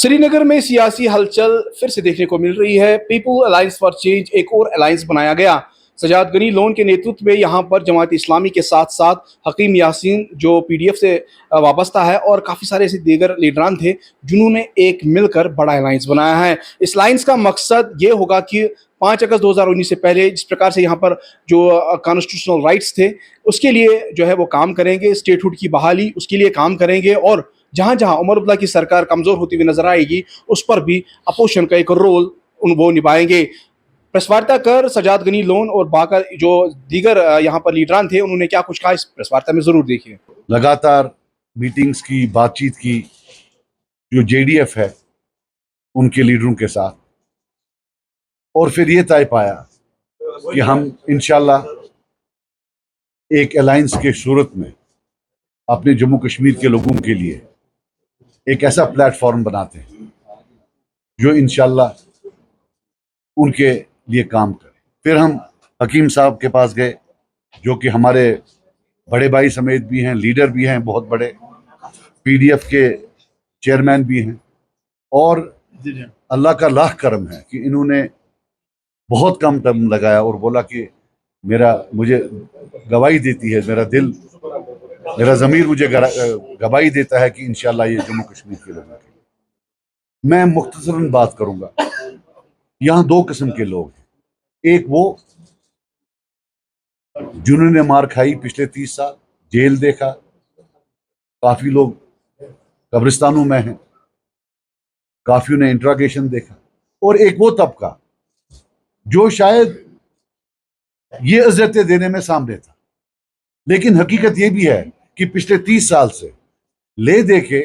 श्रीनगर में सियासी हलचल फिर से देखने को मिल रही है। पीपल अलायंस फॉर चेंज एक और अलायंस बनाया गया। सजाद गनी लोन के नेतृत्व में यहाँ पर जमात इस्लामी के साथ साथ हकीम यासीन जो पीडीएफ से वाबस्ता है और काफ़ी सारे ऐसे दीगर लीडरान थे जिन्होंने एक मिलकर बड़ा अलायंस बनाया है। इस अलायंस का मकसद ये होगा कि 5 अगस्त 2019 से पहले जिस प्रकार से यहाँ पर जो कॉन्स्टिट्यूशनल राइट्स थे उसके लिए जो है वो काम करेंगे, स्टेटहुड की बहाली उसके लिए काम करेंगे और जहां जहां उमर अब्दुल्ला की सरकार कमजोर होती हुई नजर आएगी उस पर भी अपोजिशन का एक रोल वो निभाएंगे। प्रेस वार्ता कर सजाद गनी लोन और बाका जो दीगर यहाँ पर लीडरान थे उन्होंने क्या कुछ कहा, इस प्रेस वार्ता में जरूर देखिए। लगातार मीटिंग्स की, बातचीत की जो जेडीएफ है उनके लीडरों के साथ, और फिर ये तय पाया कि हम इंशाल्लाह एक अलायंस के सूरत में अपने जम्मू कश्मीर के लोगों के लिए एक ऐसा प्लेटफॉर्म बनाते हैं जो इंशाल्लाह उनके लिए काम करे। फिर हम हकीम साहब के पास गए जो कि हमारे बड़े भाई समेत भी हैं, लीडर भी हैं, बहुत बड़े पीडीएफ के चेयरमैन भी हैं, और अल्लाह का लाख करम है कि इन्होंने बहुत कम टाइम लगाया और बोला कि मुझे गवाही देती है, मेरा ज़मीर मुझे गवाही देता है कि इंशाल्लाह ये जम्मू कश्मीर के लोगों के लिए। मैं मुख्तसरन बात करूंगा। यहाँ दो किस्म के लोग हैं। एक वो जिन्होंने मार खाई, पिछले 30 साल जेल देखा, काफी लोग कब्रिस्तानों में हैं, काफियों ने इंट्रागेशन देखा, और एक वो तबका जो शायद ये इज्जतें देने में सामने था, लेकिन हकीकत ये भी है कि पिछले 30 साल से ले दे के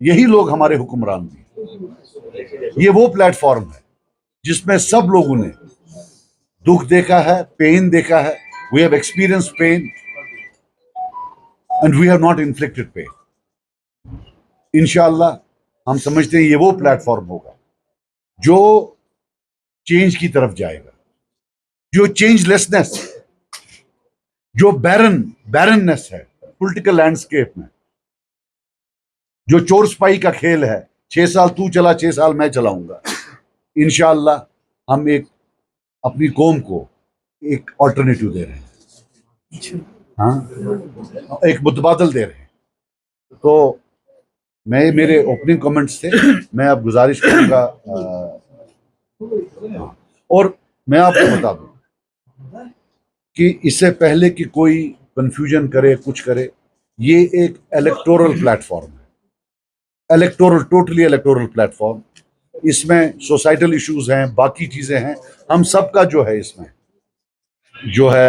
यही लोग हमारे हुक्मरान भी। ये वो प्लेटफॉर्म है जिसमें सब लोगों ने दुख देखा है, पेन देखा है। We have experience pain and we have not inflicted pain. इंशाअल्लाह हम समझते हैं ये वो प्लेटफॉर्म होगा जो चेंज की तरफ जाएगा, जो चेंजलेसनेस, जो बैरननेस है पॉलिटिकल लैंडस्केप में, जो चोर सिपाही का खेल है, 6 साल तू चला 6 साल मैं चलाऊंगा। इंशाअल्लाह हम एक अपनी कौम को एक ऑल्टरनेटिव दे रहे हैं, हाँ, एक मुतबादल दे रहे हैं। तो मेरे ओपनिंग कमेंट्स थे। मैं अब गुजारिश करूंगा, और मैं आपको बता दूं कि इससे पहले कि कोई कंफ्यूजन करे, कुछ करे, ये एक इलेक्टोरल प्लेटफॉर्म है, टोटली इलेक्टोरल प्लेटफॉर्म। इसमें सोसाइटल इश्यूज हैं, बाकी चीजें हैं, हम सबका जो है इसमें जो है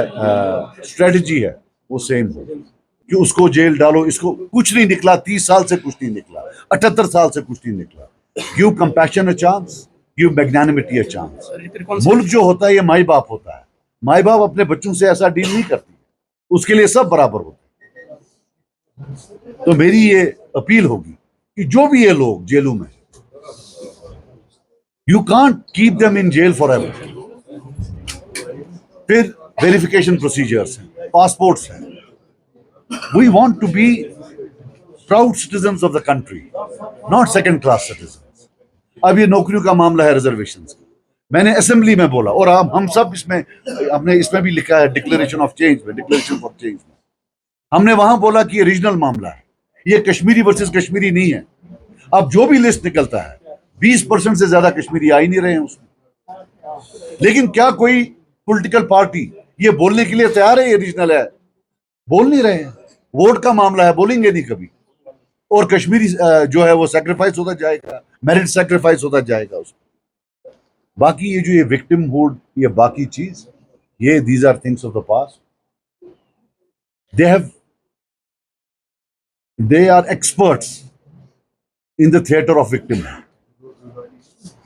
स्ट्रेटजी है वो सेम हो कि उसको जेल डालो, इसको कुछ नहीं निकला, 30 साल से कुछ नहीं निकला, 78 साल से कुछ नहीं निकला। Give compassion a chance, give magnanimity a chance. मुल्क जो होता है ये माई बाप होता है, माई बाप अपने बच्चों से ऐसा डील नहीं करती, उसके लिए सब बराबर होते हैं। तो मेरी ये अपील होगी कि जो भी ये लोग जेलों में, you can't keep them in jail forever. फिर वेरिफिकेशन प्रोसीजर्स हैं, पासपोर्ट्स हैं। We want to be proud citizens of the country, not second class citizens. अब ये नौकरियों का मामला है, रिजर्वेशंस का, मैंने असेंबली में बोला, और हम सब इसमें, हमने इसमें भी लिखा है डिक्लेरेशन ऑफ चेंज में, डिक्लेरेशन फॉर चेंज में हमने वहां बोला कि ये रीजनल मामला है, ये कश्मीरी वर्सेस कश्मीरी नहीं है। अब जो भी लिस्ट निकलता है 20% से ज्यादा कश्मीरी आ ही नहीं रहे हैं उसमें, लेकिन क्या कोई पॉलिटिकल पार्टी ये बोलने के लिए तैयार है ये रीजनल है? बोल नहीं रहे हैं। वोट का मामला है, बोलेंगे नहीं कभी, और कश्मीरी जो है वो सैक्रिफाइस होता जाएगा, मेरिट सैक्रिफाइस होता जाएगा उसको। बाकी ये जो ये विक्टिमहुड, ये बाकी चीज, ये these are things of the past. they are experts in the theater of victimhood।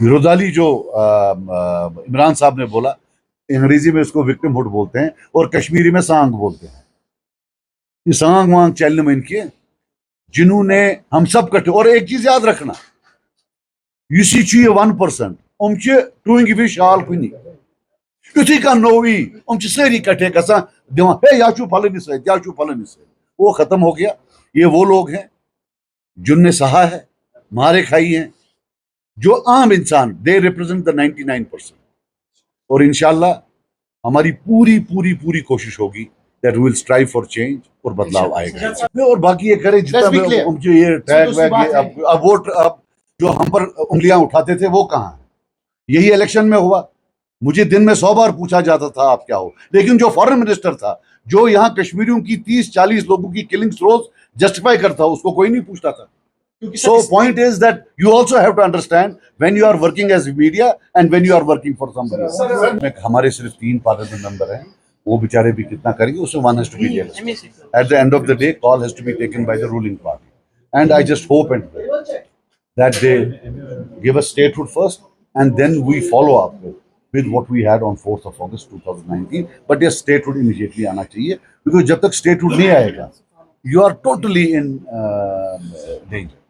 रोजाली जो इमरान साहब ने बोला, अंग्रेजी में इसको विक्टिमहुड बोलते हैं और कश्मीरी में सांग बोलते हैं। ये सांग वांग चलने में इनके, जिन्होंने हम सब कटे। और एक चीज याद रखना, युसी ये 1% टूंगी शाल कुनी युथी का नोवी सारी कटे गसा दिवान, हे या फलन सत, वो खत्म हो गया। ये वो लोग हैं जिनने सहा है, मारे खाई हैं, जो आम इंसान, दे रिप्रेजेंट द 99%। और इंशाल्लाह हमारी पूरी पूरी पूरी कोशिश होगी that we will strive for change और बदलाव आएगा। और बाकी ये करें जितना जो ये टैग वैग अब वोट अब जो हम पर उंगलियां उठाते थे वो कहाँ है? यही इलेक्शन में हुआ। मुझे दिन में 100 बार पूछा जाता था आप क्या हो, लेकिन जो फॉरेन मिनिस्टर था, जो यहाँ कश्मीरियों की 30-40 लोगों की किलिंग्स रोज जस्टिफाई करता, उसको कोई नहीं पूछता था। So point is that you also have to understand when you are working as media and when you are working for somebody else. हमारे सिर्फ 3 पार्लियामेंट मेंबर हैं, वो बेचारे भी कितना करेंगे, उसमें one has to be realistic. At the end of the day, call has to be taken by the ruling party, and I just hope and pray that they give us statehood first, and then we follow up with what we had on 4th of August 2019. But yes, statehood immediately आना चाहिए, because जब तक statehood नहीं आएगा, you are totally in danger.